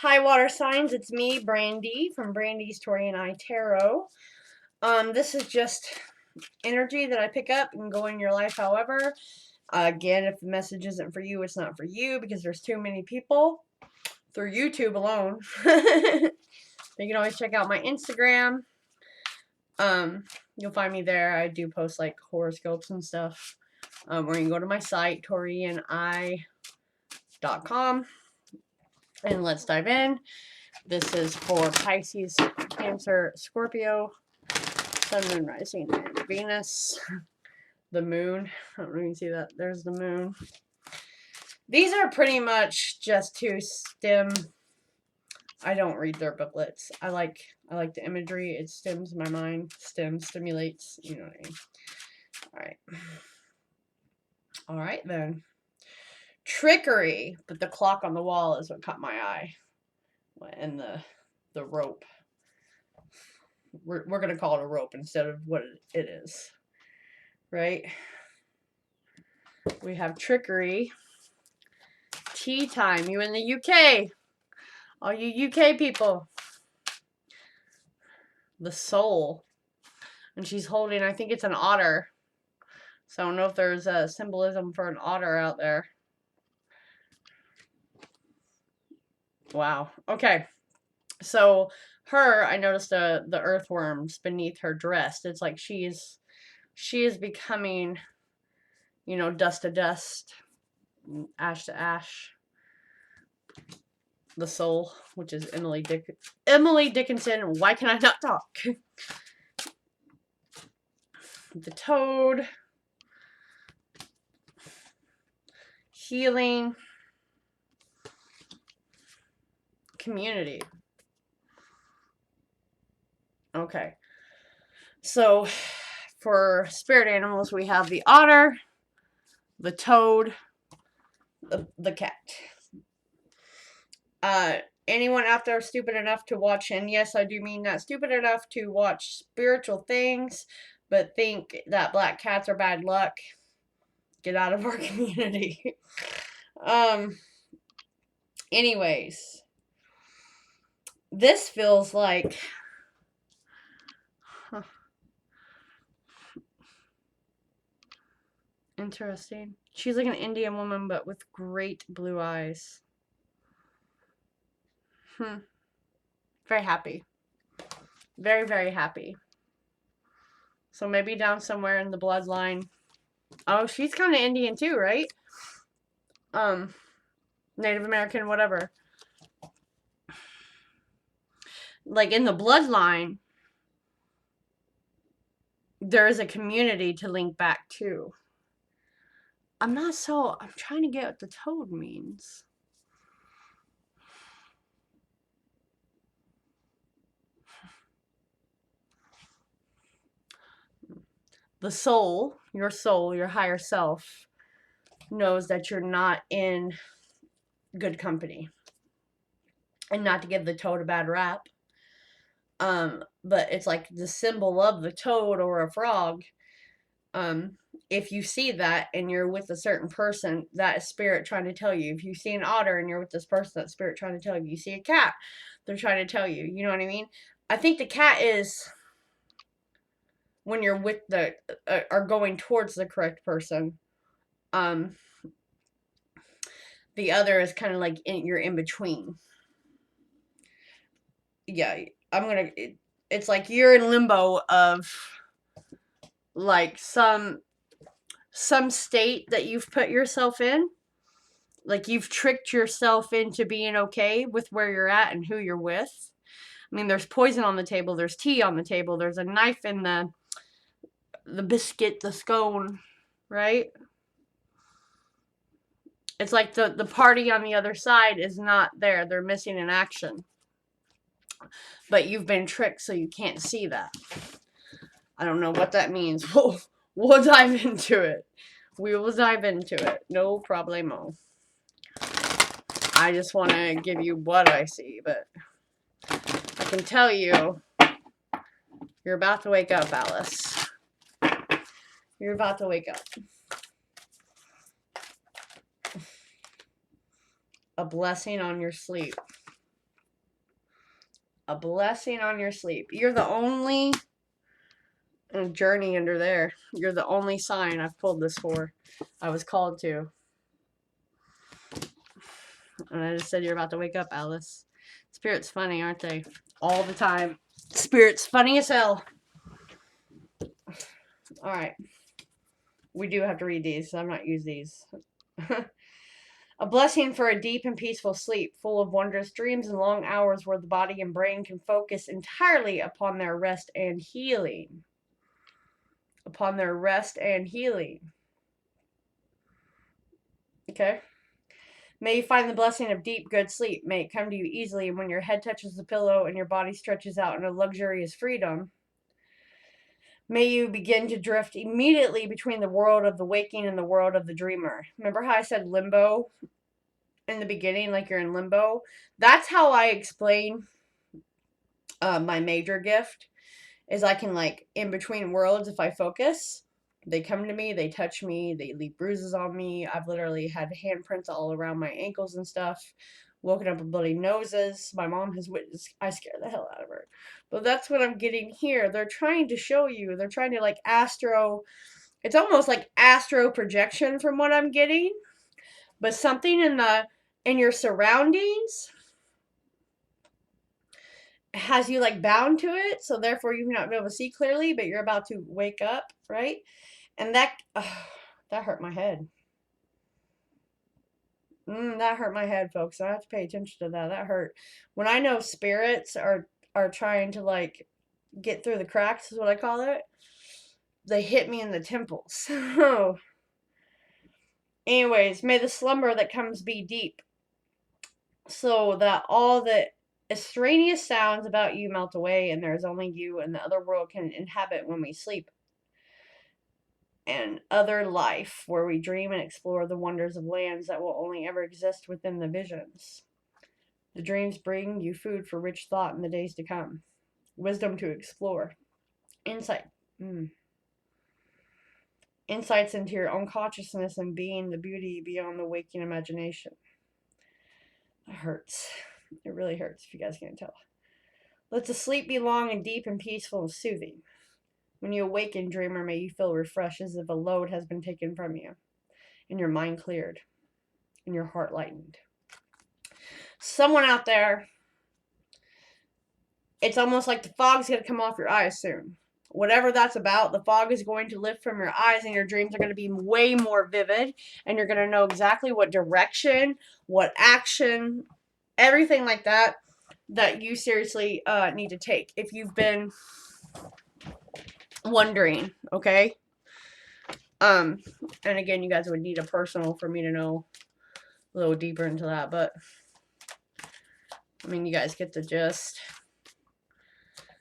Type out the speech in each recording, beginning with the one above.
Hi, water signs. It's me, Brandy, from Brandy's Taurean Tarot. This is just energy that I pick up and go in your life however. Again, if the message isn't for you, it's not for you because there's too many people through YouTube alone. You can always check out my Instagram. You'll find me there. I do post like horoscopes and stuff. Or you can go to my site, taureani.com. And let's dive in. This is for Pisces, Cancer, Scorpio, Sun, Moon, Rising, and Venus. The moon. I don't know if you can see that. There's the moon. These are pretty much just to stem. I don't read their booklets. I like the imagery. It stems my mind. Stimulates. You know what I mean. Alright. Alright then. Trickery. But the clock on the wall is what caught my eye. And the rope. We're going to call it a rope instead of what it is. Right? We have trickery. Tea time. You in the UK. All you UK people. The soul. And she's holding, I think it's an otter. So I don't know if there's a symbolism for an otter out there. Wow. Okay. So her, I noticed the earthworms beneath her dress. It's like she is becoming, you know, dust to dust, ash to ash. The soul, which is Emily Dickinson. Why can I not talk? The toad. Healing. Community. Okay. So for spirit animals, we have the otter, the toad, the cat. Anyone out there stupid enough to watch, and yes, I do mean that, stupid enough to watch spiritual things, but think that black cats are bad luck, get out of our community. Anyways, this feels like, interesting. She's like an Indian woman, but with great blue eyes. Very happy. Very, very happy. So maybe down somewhere in the bloodline. Oh, she's kind of Indian too, right? Native American, whatever. Like in the bloodline, there is a community to link back to. I'm trying to get what the toad means. The soul, your higher self, knows that you're not in good company. And not to give the toad a bad rap. But it's like the symbol of the toad or a frog. If you see that and you're with a certain person, that is spirit trying to tell you. If you see an otter and you're with this person, that's spirit trying to tell you. You see a cat, they're trying to tell you. You know what I mean? I think the cat is when you're with are going towards the correct person. The other is kind of like you're in between. Yeah, it's like you're in limbo of like some state that you've put yourself in. Like you've tricked yourself into being okay with where you're at and who you're with. I mean, there's poison on the table, there's tea on the table, there's a knife in the biscuit, the scone, right? It's like the party on the other side is not there. They're missing in action. But you've been tricked, so you can't see that. I don't know what that means. We'll dive into it. We will dive into it. No problemo. I just want to give you what I see, but I can tell you, you're about to wake up, Alice. You're about to wake up. A blessing on your sleep. A blessing on your sleep. You're the only journey under there. You're the only sign I've pulled this for. I was called to. And I just said you're about to wake up, Alice. Spirit's funny, aren't they? All the time. Spirit's funny as hell. Alright. We do have to read these, so I'm not use these. A blessing for a deep and peaceful sleep, full of wondrous dreams and long hours where the body and brain can focus entirely upon their rest and healing. Upon their rest and healing. Okay? May you find the blessing of deep, good sleep. May it come to you easily when your head touches the pillow and your body stretches out in a luxurious freedom. May you begin to drift immediately between the world of the waking and the world of the dreamer. Remember how I said limbo in the beginning, like you're in limbo? That's how I explain my major gift, is I can, like, in between worlds, if I focus, they come to me, they touch me, they leave bruises on me. I've literally had handprints all around my ankles and stuff, woken up with bloody noses. My mom has witnessed. I scare the hell out of her. But that's what I'm getting here. They're trying to show you. They're trying to, like, astro. It's almost like astro projection from what I'm getting. But something in your surroundings has you, like, bound to it. So therefore you've not been able to see clearly, but you're about to wake up, right? And that hurt my head. That hurt my head, folks. I have to pay attention to that. That hurt. When I know spirits are trying to, like, get through the cracks, is what I call it, they hit me in the temples. Anyways, may the slumber that comes be deep, so that all the extraneous sounds about you melt away, and there is only you and the other world can inhabit when we sleep. And other life, where we dream and explore the wonders of lands that will only ever exist within the visions. The dreams bring you food for rich thought in the days to come, wisdom to explore, insights into your own consciousness and being, the beauty beyond the waking imagination. That hurts. It really hurts, if you guys can't tell. Let the sleep be long and deep and peaceful and soothing. When you awaken, dreamer, may you feel refreshed as if a load has been taken from you, and your mind cleared, and your heart lightened. Someone out there, it's almost like the fog's going to come off your eyes soon. Whatever that's about, the fog is going to lift from your eyes, and your dreams are going to be way more vivid, and you're going to know exactly what direction, what action, everything like that you seriously need to take. If you've been wondering, okay? And again, you guys would need a personal for me to know a little deeper into that, but I mean, you guys get the gist.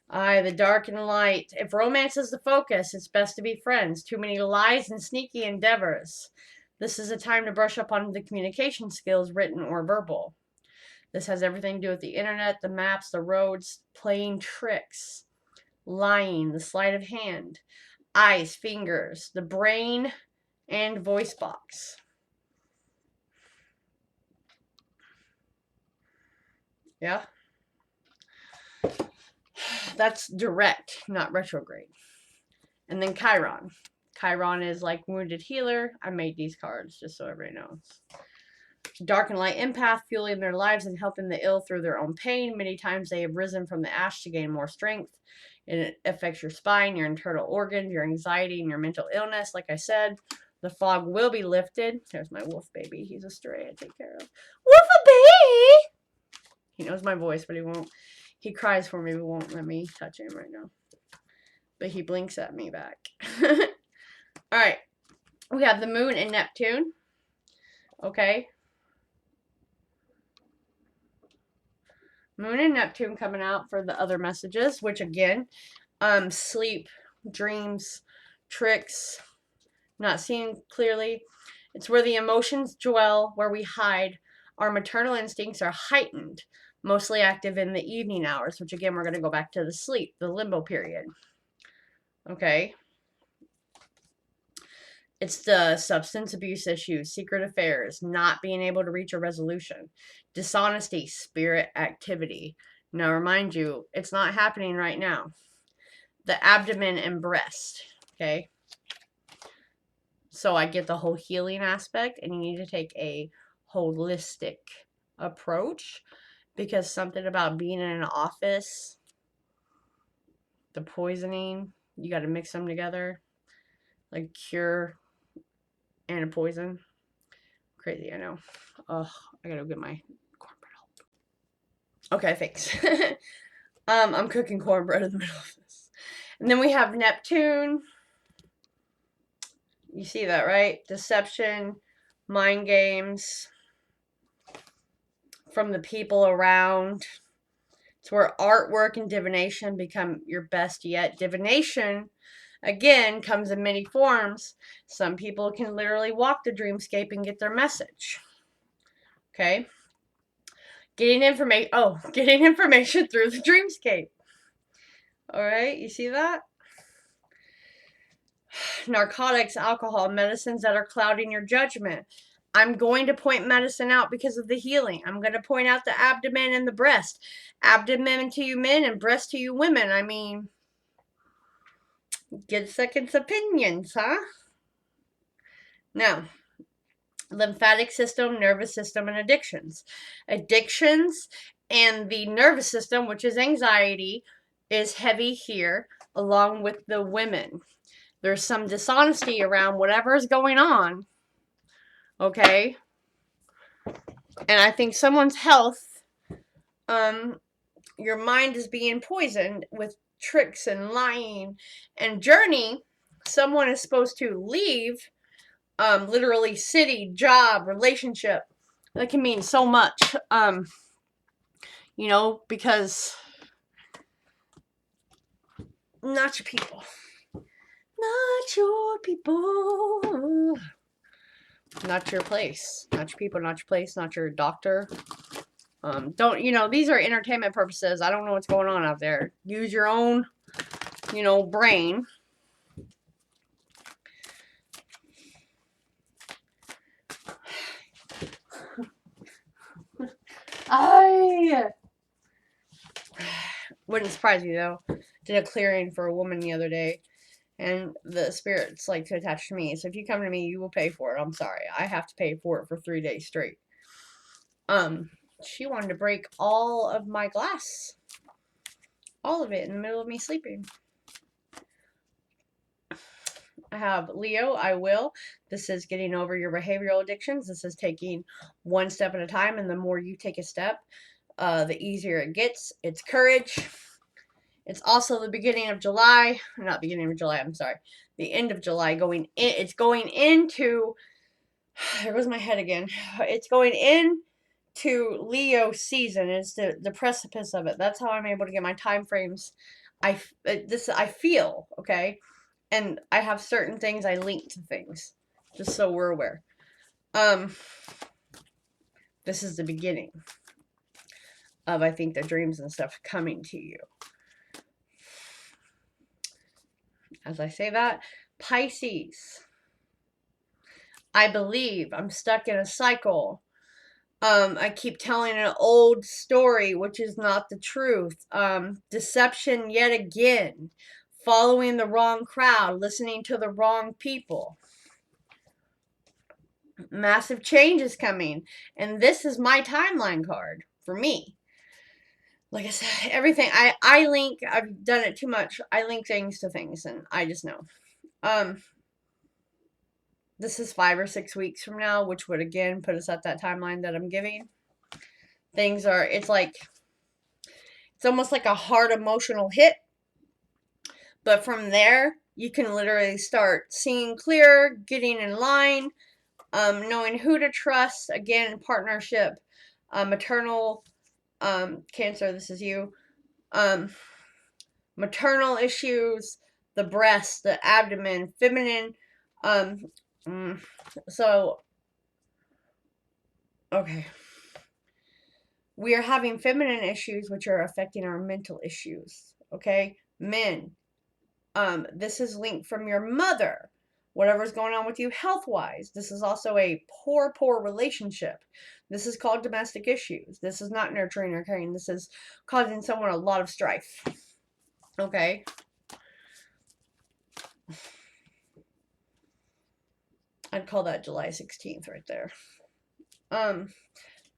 The dark and light. If romance is the focus, it's best to be friends. Too many lies and sneaky endeavors. This is a time to brush up on the communication skills, written or verbal. This has everything to do with the internet, the maps, the roads, playing tricks, lying, the sleight of hand, eyes, fingers, the brain, and voice box. Yeah? That's direct, not retrograde. And then Chiron. Chiron is like wounded healer. I made these cards just so everybody knows. Dark and light empath, fueling their lives and helping the ill through their own pain. Many times they have risen from the ash to gain more strength. It affects your spine, your internal organs, your anxiety, and your mental illness. Like I said, the fog will be lifted. There's my wolf baby. He's a stray I take care of. Wolf-a-baby! He knows my voice, but he won't. He cries for me, but won't let me touch him right now. But he blinks at me back. Alright. We have the moon and Neptune. Okay. Moon and Neptune coming out for the other messages, which again, sleep, dreams, tricks, not seeing clearly. It's where the emotions dwell, where we hide. Our maternal instincts are heightened, mostly active in the evening hours, which again, we're going to go back to the sleep, the limbo period. Okay. It's the substance abuse issues, secret affairs, not being able to reach a resolution, dishonesty, spirit activity, Now, remind you, it's not happening right now. The abdomen and breast, okay? So I get the whole healing aspect, and you need to take a holistic approach, because something about being in an office, the poisoning, you got to mix them together, like cure and a poison. Crazy, I know. Oh, I gotta get my cornbread help. Okay, thanks. I'm cooking cornbread in the middle of this. And then we have Neptune. You see that, right? Deception, mind games from the people around. It's where artwork and divination become your best yet. Divination, again, comes in many forms. Some people can literally walk the dreamscape and get their message. Okay? Getting information through the dreamscape. Alright, you see that? Narcotics, alcohol, medicines that are clouding your judgment. I'm going to point medicine out because of the healing. I'm going to point out the abdomen and the breast. Abdomen to you men and breast to you women. I mean, get second opinions, huh? Now, lymphatic system, nervous system, and addictions. Addictions and the nervous system, which is anxiety, is heavy here, along with the women. There's some dishonesty around whatever's going on. Okay? And I think someone's health, your mind is being poisoned with tricks and lying. And journey, someone is supposed to leave, literally city, job, relationship. That can mean so much. You know, because not your people. Not your people. Not your place. Not your people, not your place, not your doctor. Don't, you know, these are entertainment purposes. I don't know what's going on out there. Use your own, you know, brain. I wouldn't surprise you though. Did a clearing for a woman the other day, and the spirits like to attach to me. So if you come to me, you will pay for it. I'm sorry, I have to pay for it for 3 days straight. She wanted to break all of my glass, all of it, in the middle of me sleeping. I have Leo, I will. This is getting over your behavioral addictions. This is taking one step at a time, and the more you take a step, the easier it gets. It's courage. It's also the beginning of July. Not beginning of July, I'm sorry. The end of July. It's going into, there goes my head again. It's going into Leo season. It's the precipice of it. That's how I'm able to get my time frames. I feel, okay? And I have certain things I link to things, just so we're aware. This is the beginning of, I think, the dreams and stuff coming to you. As I say that, Pisces. I believe I'm stuck in a cycle. I keep telling an old story, which is not the truth. Deception yet again. Following the wrong crowd. Listening to the wrong people. Massive change is coming. And this is my timeline card for me. Like I said, everything. I link, I've done it too much. I link things to things, and I just know. This is 5 or 6 weeks from now, which would again put us at that timeline that I'm giving. Things are, it's almost like a hard emotional hit. But from there, you can literally start seeing clear, getting in line, knowing who to trust. Again, partnership, maternal, Cancer, this is you. Maternal issues, the breast, the abdomen, feminine. So, okay. We are having feminine issues, which are affecting our mental issues. Okay? Men. This is linked from your mother. whatever's going on with you health-wise. This is also a poor relationship. This is called domestic issues. This is not nurturing or caring. This is causing someone a lot of strife. Okay? I'd call that July 16th right there.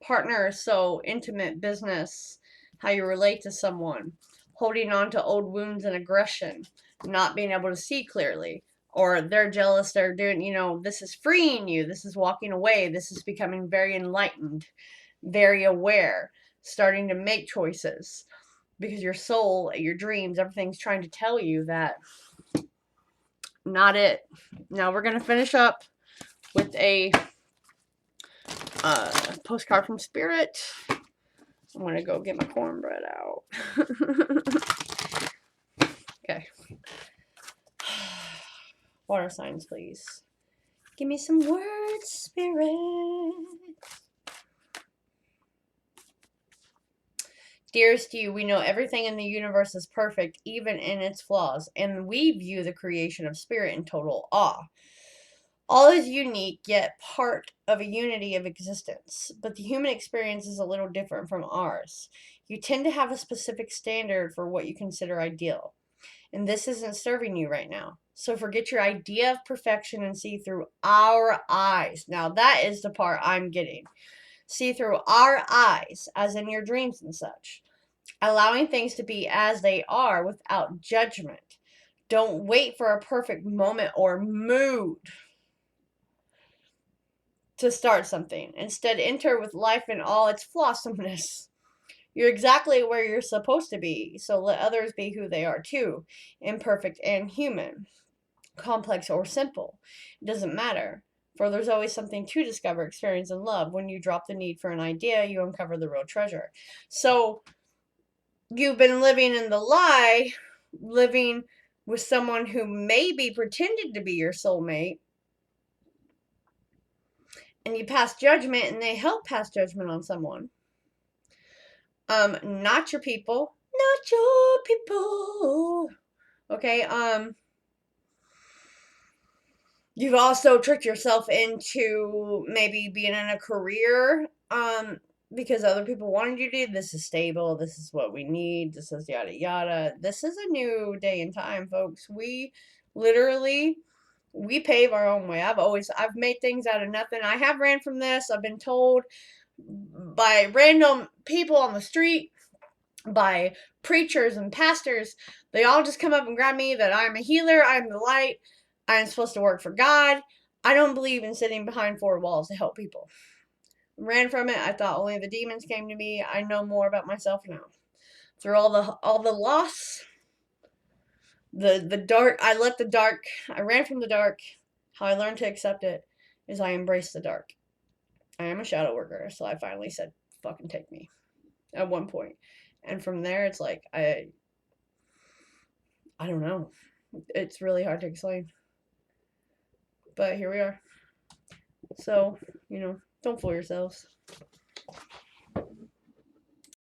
Partner, so intimate, business, how you relate to someone, holding on to old wounds and aggression, not being able to see clearly, or they're jealous, they're doing, you know, this is freeing you, this is walking away, this is becoming very enlightened, very aware, starting to make choices, because your soul, your dreams, everything's trying to tell you that not it. Now we're going to finish up with a postcard from Spirit. I'm going to go get my cornbread out. Okay. Water signs, please. Give me some words, Spirit. Dearest you, we know everything in the universe is perfect, even in its flaws, and we view the creation of Spirit in total awe. All is unique, yet part of a unity of existence, but the human experience is a little different from ours. You tend to have a specific standard for what you consider ideal, and this isn't serving you right now. So forget your idea of perfection and see through our eyes. Now that is the part I'm getting. See through our eyes, as in your dreams and such. Allowing things to be as they are without judgment. Don't wait for a perfect moment or mood to start something. Instead, enter with life in all its flossomeness. You're exactly where you're supposed to be, so let others be who they are too, imperfect and human, complex or simple. It doesn't matter, for there's always something to discover, experience, and love. When you drop the need for an idea, you uncover the real treasure. So, you've been living in the lie, living with someone who maybe pretended to be your soulmate, and you pass judgment, and they help pass judgment on someone. Not your people. Not your people. Okay, you've also tricked yourself into maybe being in a career, because other people wanted you to. This is stable. This is what we need. This is yada yada. This is a new day and time, folks. We literally, we pave our own way. I've made things out of nothing. I have ran from this. I've been told by random people on the street, by preachers and pastors, they all just come up and grab me that I'm a healer, I'm the light, I'm supposed to work for God. I don't believe in sitting behind four walls to help people. Ran from it. I thought only the demons came to me. I know more about myself now. Through all the loss, the dark, I ran from the dark. How I learned to accept it is I embraced the dark. I am a shadow worker, so I finally said, fucking take me. At one point. And from there, it's like, I don't know. It's really hard to explain. But here we are. So, don't fool yourselves.